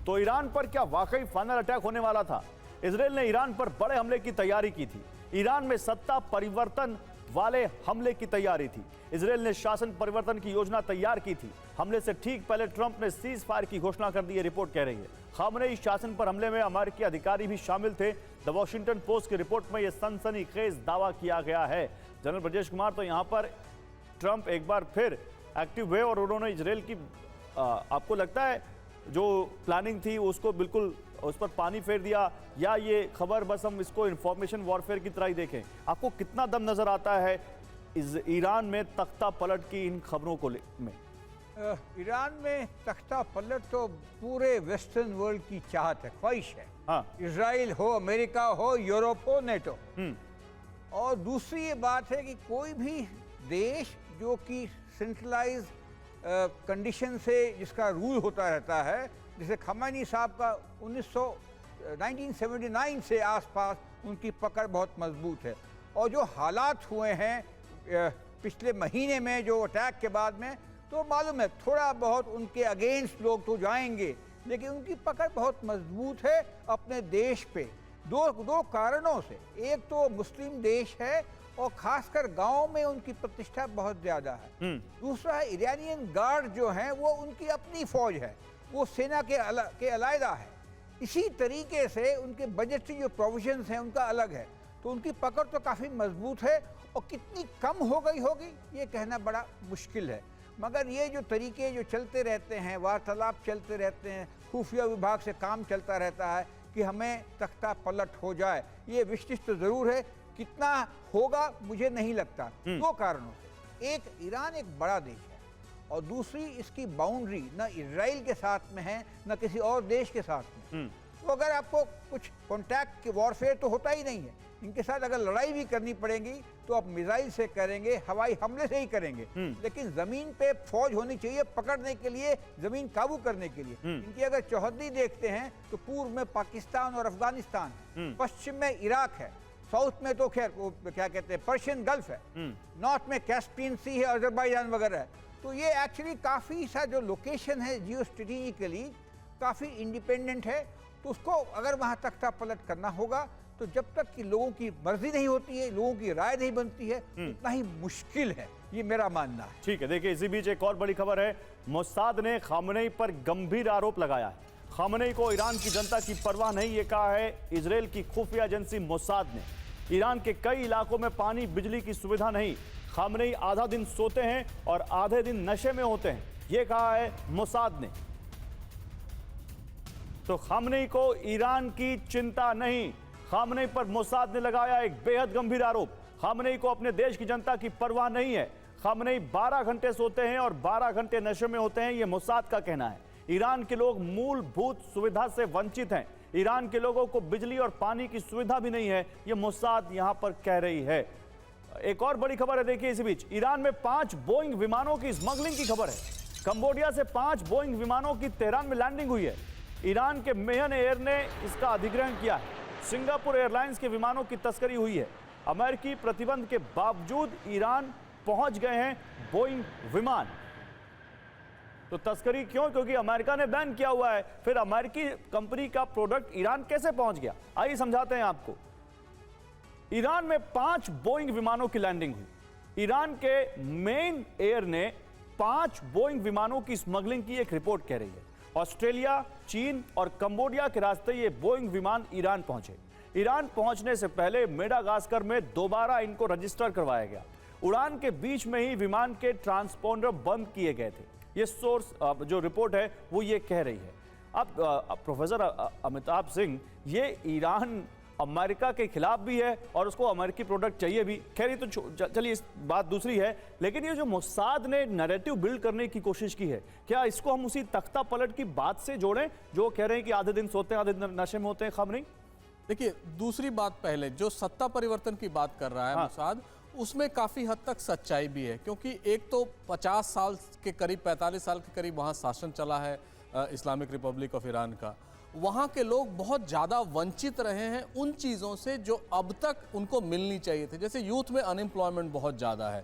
तो ईरान पर क्या वाकई फाइनल अटैक होने वाला था? इजराइल ने ईरान पर बड़े हमले की तैयारी की थी। ईरान में सत्ता परिवर्तन वाले हमले की तैयारी थी। इजराइल ने शासन परिवर्तन की योजना तैयार की थी। हमले से ठीक पहले ट्रंप ने सीज फायर की घोषणा कर दी, है रिपोर्ट कह रही है। खामनेई शासन पर हमले में अमेरिकी अधिकारी भी शामिल थे। द वॉशिंगटन पोस्ट की रिपोर्ट में यह सनसनीखेज दावा किया गया है। जनरल ब्रजेश कुमार, तो यहां पर ट्रंप एक बार फिर एक्टिव हुए और उन्होंने इजराइल की आपको लगता है जो प्लानिंग थी उसको बिल्कुल उस पर पानी फेर दिया, या ये खबर बस हम इसको इंफॉर्मेशन वॉरफेयर की तरह ही देखें? आपको कितना दम नजर आता है ईरान में तख्ता पलट की इन खबरों को में? ईरान में तख्ता पलट तो पूरे वेस्टर्न वर्ल्ड की चाहत है, ख्वाहिश है। हाँ। इजराइल हो, अमेरिका हो, यूरोप हो, नेटो। और दूसरी ये बात है कि कोई भी देश जो कि सेंट्रलाइज कंडीशन से जिसका रूल होता रहता है, जैसे खमैनी साहब का 1979 से आसपास उनकी पकड़ बहुत मजबूत है। और जो हालात हुए हैं पिछले महीने में जो अटैक के बाद में, तो मालूम है थोड़ा बहुत उनके अगेंस्ट लोग तो जाएंगे, लेकिन उनकी पकड़ बहुत मजबूत है अपने देश पे। दो कारणों से। एक तो मुस्लिम देश है और खासकर गांव में उनकी प्रतिष्ठा बहुत ज्यादा है। दूसरा है ईरानियन गार्ड जो है वो उनकी अपनी फौज है, वो सेना के अलग है। इसी तरीके से उनके बजट जो प्रोविजंस हैं उनका अलग है, तो उनकी पकड़ तो काफ़ी मजबूत है। और कितनी कम हो गई होगी ये कहना बड़ा मुश्किल है। मगर ये जो तरीके जो चलते रहते हैं, वार्तालाप चलते रहते हैं, खुफिया विभाग से काम चलता रहता है कि हमें तख्ता पलट हो जाए, ये विशिष्ट तो ज़रूर है। कितना होगा मुझे नहीं लगता, दो कारणों से। एक, ईरान एक बड़ा देश है और दूसरी इसकी बाउंड्री न इजराइल के साथ में है न किसी और देश के साथ में। तो अगर आपको कुछ कॉन्टैक्ट के वॉरफेयर तो होता ही नहीं है, इनके साथ अगर लड़ाई भी करनी पड़ेगी तो आप मिसाइल से करेंगे, हवाई हमले से ही करेंगे। लेकिन जमीन पे फौज होनी चाहिए पकड़ने के लिए, जमीन काबू करने के लिए। इनकी अगर चौहद्दी देखते हैं तो पूर्व में पाकिस्तान और अफगानिस्तान, पश्चिम में इराक है, साउथ में तो खैर वो क्या कहते हैं पर्शियन गल्फ है, नॉर्थ में कैस्पियन सी है, अजरबैजान वगैरह है। तो ये एक्चुअली काफ़ी सा जो लोकेशन है जियो स्ट्रेटेजिकली काफ़ी इंडिपेंडेंट है। तो उसको अगर वहाँ तख्ता पलट करना होगा तो जब तक कि लोगों की मर्जी नहीं होती है, लोगों की राय नहीं बनती है, उतना ही मुश्किल है, ये मेरा मानना है। ठीक है, देखिए इसी बीच एक और बड़ी खबर है। मोसाद ने खामनेई पर गंभीर आरोप लगाया है। खामनेई को ईरान की जनता की परवाह नहीं, ये कहा है इजराइल की खुफिया एजेंसी मोसाद ने। ईरान के कई इलाकों में पानी बिजली की सुविधा नहीं। खामनेई आधा दिन सोते हैं और आधे दिन नशे में होते हैं, ये कहा है मोसाद ने। तो खामनेई को ईरान की चिंता नहीं। खामनेई पर मोसाद ने लगाया एक बेहद गंभीर आरोप। खामनेई को अपने देश की जनता की परवाह नहीं है। खामनेई 12 घंटे सोते हैं और 12 घंटे नशे में होते हैं, यह मोसाद का कहना है। ईरान के लोग मूलभूत सुविधा से वंचित हैं। ईरान के लोगों को बिजली और पानी की सुविधा भी नहीं है, यह मोसाद यहां पर कह रही है। एक और बड़ी खबर है, देखिए इसी बीच ईरान में 5 बोइंग विमानों की स्मगलिंग की खबर है। कंबोडिया से 5 बोइंग विमानों की तेहरान में लैंडिंग हुई है। ईरान के मेहन एयर ने इसका अधिग्रहण किया है। सिंगापुर एयरलाइंस के विमानों की तस्करी हुई है। अमेरिकी प्रतिबंध के बावजूद ईरान पहुंच गए हैं बोइंग विमान। तो तस्करी क्यों? क्योंकि अमेरिका ने बैन किया हुआ है। फिर अमेरिकी कंपनी का प्रोडक्ट ईरान कैसे पहुंच गया, आइए समझाते हैं आपको। ईरान में 5 बोइंग विमानों की लैंडिंग हुई। ईरान के मेन एयर ने 5 बोइंग विमानों की स्मगलिंग की एक रिपोर्ट कह रही है। ऑस्ट्रेलिया, चीन और कंबोडिया के रास्ते ये बोइंग विमान ईरान पहुंचे। ईरान पहुंचने से पहले मेडागास्कर में दोबारा इनको रजिस्टर करवाया गया। उड़ान के बीच में ही विमान के ट्रांसपोंडर बंद किए गए थे। ये सोर्स जो रिपोर्ट है वो ये कह रही है। अब प्रोफेसर अमिताभ सिंह, ये ईरान अमेरिका के खिलाफ भी है और उसको अमेरिकी प्रोडक्ट चाहिए भी। खैर ये तो चलिए इस बात दूसरी है, लेकिन ये जो मोसाद ने नैरेटिव बिल्ड करने की कोशिश की है, क्या इसको हम उसी तख्ता पलट की बात से जोड़ें जो कह रहे हैं कि आधे दिन सोते हैं आधे दिन नशे में होते हैं खामनेई? देखिए, दूसरी बात पहले जो सत्ता परिवर्तन की बात कर रहा है मोसाद, उसमें काफ़ी हद तक सच्चाई भी है। क्योंकि एक तो 50 साल के करीब, 45 साल के करीब वहाँ शासन चला है इस्लामिक रिपब्लिक ऑफ ईरान का। वहाँ के लोग बहुत ज़्यादा वंचित रहे हैं उन चीज़ों से जो अब तक उनको मिलनी चाहिए थे। जैसे यूथ में अनएम्प्लॉयमेंट बहुत ज़्यादा है।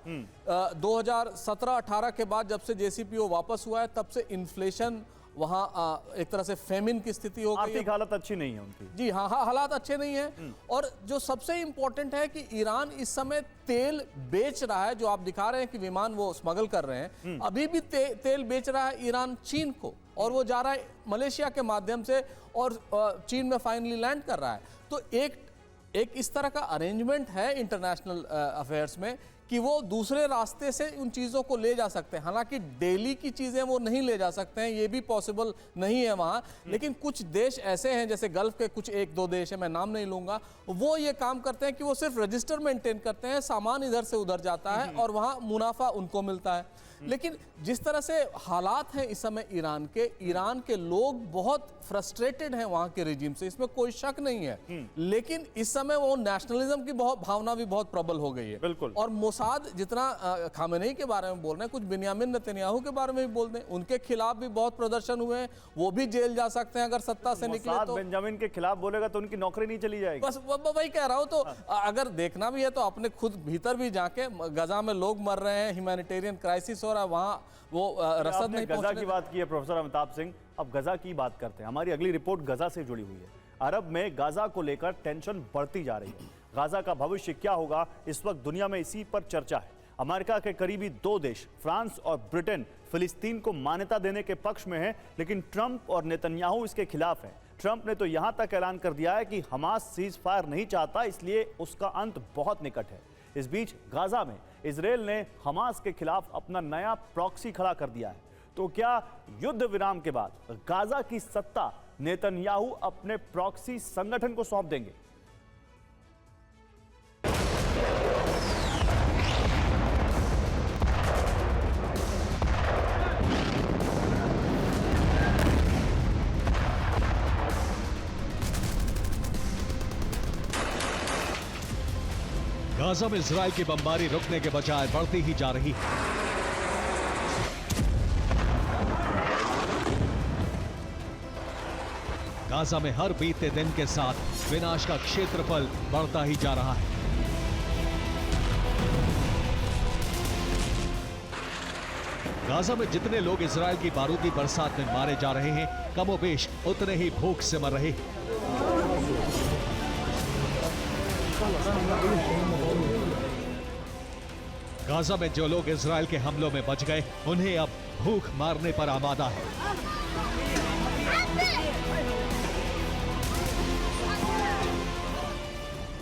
2017-18 के बाद जब से JCPO वापस हुआ है तब से इन्फ्लेशन वहाँ एक तरह से फेमिन की स्थिति हो गई है। आर्थिक हालत अच्छी नहीं है उनकी। जी हाँ, हालात अच्छे नहीं हैं। और जो सबसे इंपॉर्टेंट है कि ईरान इस समय तेल बेच रहा है, जो आप दिखा रहे हैं कि विमान वो स्मगल कर रहे हैं, अभी भी तेल बेच रहा है ईरान चीन को, और वो जा रहा है मलेशिया के माध्यम से और चीन में फाइनली लैंड कर रहा है। तो एक इस तरह का अरेंजमेंट है इंटरनेशनल अफेयर्स में कि वो दूसरे रास्ते से उन चीज़ों को ले जा सकते हैं। हालांकि डेली की चीज़ें वो नहीं ले जा सकते हैं, ये भी पॉसिबल नहीं है वहाँ, लेकिन कुछ देश ऐसे हैं, जैसे गल्फ के कुछ एक दो देश हैं, मैं नाम नहीं लूँगा, वो ये काम करते हैं कि वो सिर्फ रजिस्टर मेंटेन करते हैं, सामान इधर से उधर जाता है और वहाँ मुनाफा उनको मिलता है। लेकिन जिस तरह से हालात हैं इस समय ईरान के लोग बहुत फ्रस्ट्रेटेड हैं वहाँ के रिजीम से, इसमें कोई शक नहीं है। लेकिन इस समय वो नेशनलिज्म की भावना भी बहुत प्रबल हो गई है। बिल्कुल। और मोसाद जितना खामेनेई के बारे में बोल रहे हैं, कुछ बिन्यामिन नेतन्याहू के बारे में भी बोल रहे हैं, उनके खिलाफ भी बहुत प्रदर्शन हुए हैं, वो भी जेल जा सकते हैं अगर सत्ता से निकले तो। बेंजामिन के खिलाफ बोलेगा तो उनकी नौकरी नहीं चली जाएगी। बस वही कह रहा हूं। तो अगर देखना भी है तो अपने खुद भीतर भी जाके, गजा में लोग मर रहे हैं, ह्यूमैनिटेरियन क्राइसिस हो रहा है, वहां वो रसद नहीं गजा पहुंचने। की बात की है प्रोफेसर अमिताभ सिंह, अब गजा की बात करते हैं। हमारी अगली रिपोर्ट गजा से जुड़ी हुई है। अरब में गाजा को लेकर टेंशन बढ़ती जा रही है। गाजा का भविष्य क्या होगा, इस वक्त दुनिया में इसी पर चर्चा है। अमेरिका के करीबी दो देश फ्रांस और ब्रिटेन फिलिस्तीन को मान्यता देने के पक्ष में हैं, लेकिन ट्रंप और नेतन्याहू इसके खिलाफ हैं। ट्रंप ने तो यहां तक ऐलान कर दिया है कि हमास सीज फायर नहीं चाहता, इसलिए उसका अंत बहुत निकट है। इस बीच गाजा में इजरायल ने हमास के खिलाफ अपना नया प्रॉक्सी खड़ा कर दिया है। तो क्या युद्ध विराम के बाद गाजा की सत्ता नेतन्याहू अपने प्रॉक्सी संगठन को सौंप देंगे? गाजा में इजरायल की बमबारी रुकने के बजाय बढ़ती ही जा रही है। गाजा में हर बीतते दिन के साथ विनाश का क्षेत्रफल बढ़ता ही जा रहा है। गाजा में जितने लोग इजरायल की बारूदी बरसात में मारे जा रहे हैं, कमोबेश उतने ही भूख से मर रहे हैं। गाजा में जो लोग इजरायल के हमलों में बच गए, उन्हें अब भूख मारने पर आमादा है।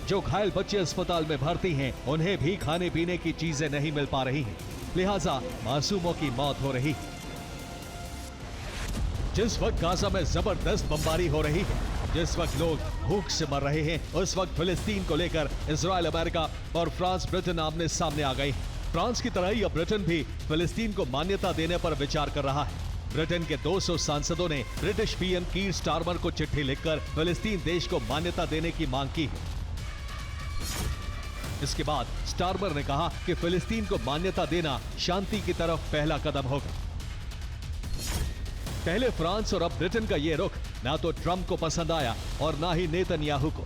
जो घायल बच्चे अस्पताल में भर्ती हैं, उन्हें भी खाने पीने की चीजें नहीं मिल पा रही हैं, लिहाजा मासूमों की मौत हो रही है। जिस वक्त गाजा में जबरदस्त बमबारी हो रही है, जिस वक्त लोग भूख से मर रहे हैं, उस वक्त फिलिस्तीन को लेकर इजरायल, अमेरिका और फ्रांस, ब्रिटेन आमने सामने आ गए। फ्रांस की तरह ही अब ब्रिटेन भी फिलिस्तीन को मान्यता देने पर विचार कर रहा है। ब्रिटेन के 200 सांसदों ने ब्रिटिश पीएम कीर स्टारमर को चिट्ठी लिखकर फिलिस्तीन देश को मान्यता देने की मांग की है। इसके बाद स्टारमर ने कहा कि फिलिस्तीन को मान्यता देना शांति की तरफ पहला कदम होगा। पहले फ्रांस और अब ब्रिटेन का यह रुख ना तो ट्रंप को पसंद आया और ना ही नेतन्याहू को।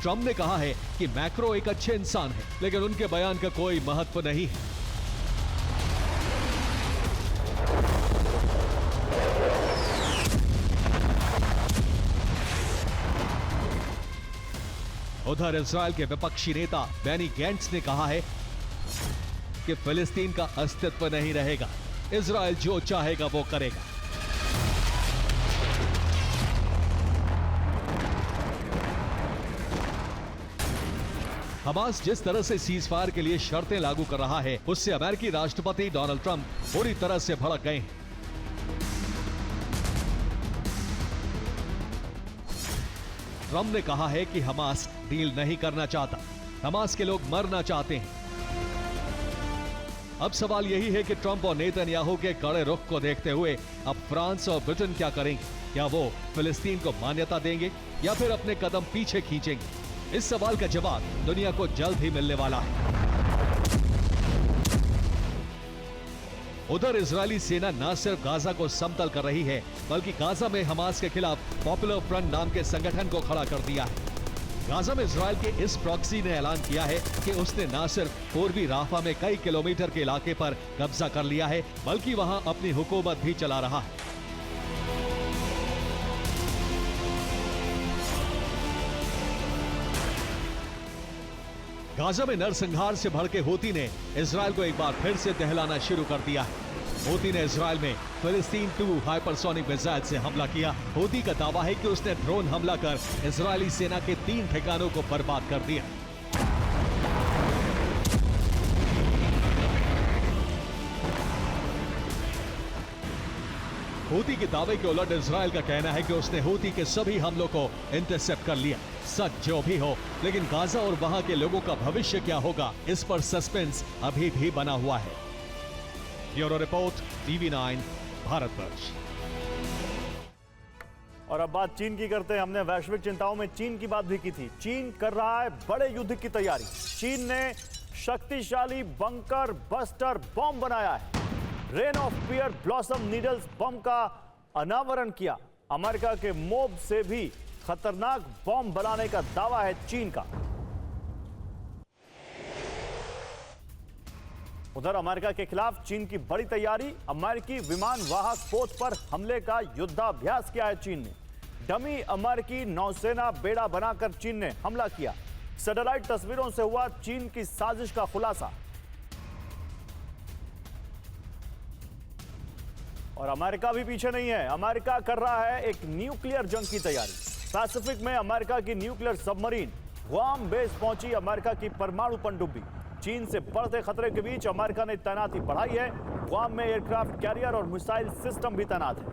ट्रंप ने कहा है कि मैक्रो एक अच्छे इंसान है, लेकिन उनके बयान का कोई महत्व नहीं है। उधर इजरायल के विपक्षी नेता बेनी गैंट्स ने कहा है कि फिलिस्तीन का अस्तित्व नहीं रहेगा, इजरायल जो चाहेगा वो करेगा। हमास जिस तरह से सीज फायर के लिए शर्तें लागू कर रहा है, उससे अमेरिकी राष्ट्रपति डोनाल्ड ट्रंप पूरी तरह से भड़क गए हैं। ट्रंप ने कहा है कि हमास डील नहीं करना चाहता, हमास के लोग मरना चाहते हैं। अब सवाल यही है कि ट्रंप और नेतन्याहू के कड़े रुख को देखते हुए अब फ्रांस और ब्रिटेन क्या करेंगे? क्या वो फिलिस्तीन को मान्यता देंगे या फिर अपने कदम पीछे खींचेंगे? इस सवाल का जवाब दुनिया को जल्द ही मिलने वाला है। उधर इजरायली सेना न सिर्फ गाजा को समतल कर रही है, बल्कि गाजा में हमास के खिलाफ पॉपुलर फ्रंट नाम के संगठन को खड़ा कर दिया है। गाजा में इजरायल के इस प्रॉक्सी ने ऐलान किया है कि उसने न सिर्फ पूर्वी राफा में कई किलोमीटर के इलाके पर कब्जा कर लिया है, बल्कि वहां अपनी हुकूमत भी चला रहा है। गाजा में नरसंहार से भड़के हूती ने इजराइल को एक बार फिर से दहलाना शुरू कर दिया है। हूती ने इजराइल में फिलिस्तीन 2 हाइपरसोनिक मिसाइल से हमला किया। हूती का दावा है कि उसने ड्रोन हमला कर इजरायली सेना के 3 ठिकानों को बर्बाद कर दिया। हूती के दावे के उलट इजराइल का कहना है कि उसने हूती के सभी हमलों को इंटरसेप्ट कर लिया। सच जो भी हो, लेकिन गाजा और वहां के लोगों का भविष्य क्या होगा, इस पर सस्पेंस अभी भी बना हुआ है। Bureau report, TV9 Bharatvarsh. और अब बात चीन की करते हैं। हमने वैश्विक चिंताओं में चीन की बात भी की थी। चीन कर रहा है बड़े युद्ध की तैयारी। चीन ने शक्तिशाली बंकर बस्टर बॉम्ब बनाया है। Rain of pear blossom needles bomb का अनावरण किया। अमेरिका के मोब से भी खतरनाक बॉम्ब बनाने का दावा है चीन का। उधर अमेरिका के खिलाफ चीन की बड़ी तैयारी। अमेरिकी विमान वाहक पोत पर हमले का युद्धाभ्यास किया है चीन ने। डमी अमेरिकी नौसेना बेड़ा बनाकर चीन ने हमला किया। सैटेलाइट तस्वीरों से हुआ चीन की साजिश का खुलासा। और अमेरिका भी पीछे नहीं है। अमेरिका कर रहा है एक न्यूक्लियर जंग की तैयारी। पैसिफिक में अमेरिका की न्यूक्लियर सबमरीन गुआम बेस पहुंची अमेरिका की परमाणु पनडुब्बी। चीन से बढ़ते खतरे के बीच अमेरिका ने तैनाती बढ़ाई है। गुआम में एयरक्राफ्ट कैरियर और मिसाइल सिस्टम भी तैनात है।